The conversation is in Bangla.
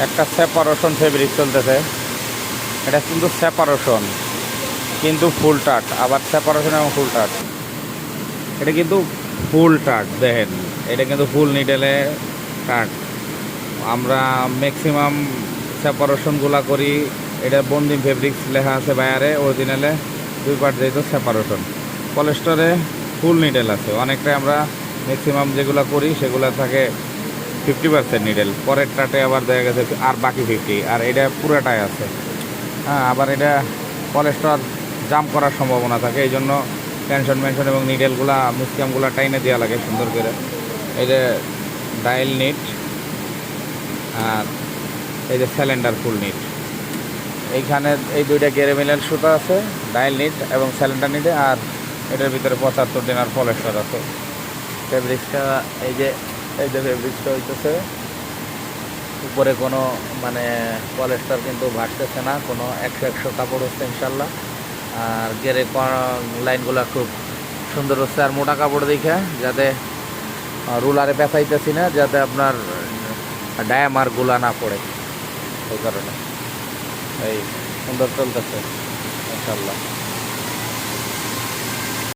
একটা সেপারেশন ফেব্রিক চলতেছে। এটা কিন্তু সেপারেশন, কিন্তু ফুল টাট, আবার সেপারেশন এবং ফুল টাট। এটা কিন্তু ফুল টাট, দেখেন এটা কিন্তু ফুল নিডেলে টাট। আমরা ম্যাক্সিমাম সেপারেশনগুলা করি। এটা বন্দিম ফেব্রিক্স লেখা আছে বায়ারে, অরিজিনালে 2 পার্ট যেহেতু সেপারেশন। পলিস্টারে ফুল নিডেল আছে অনেকটাই। আমরা ম্যাক্সিমাম যেগুলো করি সেগুলো থাকে 50% নিডেল, পরের টাটে আবার দেখা গেছে আর বাকি 50, আর এটা পুরাটাই আছে। হ্যাঁ, আবার এটা পলিস্টার জাম করার সম্ভাবনা থাকে, এই জন্য টেনশন মেনশন এবং নিডেলগুলা মিসকামগুলো টাইনে দেওয়া লাগে সুন্দর করে। এই যে ডাইল নিট, আর এই যে সিলিন্ডার ফুল নিট। এইখানে এই দুইটা গেরে মিলের সুতা আছে, ডাইল নিট এবং সিলিন্ডার নিটে, আর এটার ভিতরে 75 দিনার পলিস্টার আছে। ফেব্রিক্সটা এই যে ফেব্রিক্সটা হইতেছে উপরে কোনো মানে পলিস্টার কিন্তু ভাসতেছে না, কোনো 100 কাপড় হচ্ছে ইনশাল্লাহ। আর গেরে লাইনগুলো খুব সুন্দর হচ্ছে, আর মোটা কাপড় দেখে যাতে রুলারে পেঁচাইতেছি না, যাতে আপনার ডায়ামারগুলা না পড়ে, এই কারণে এই সুন্দর চলতেছে ইনশাল্লাহ।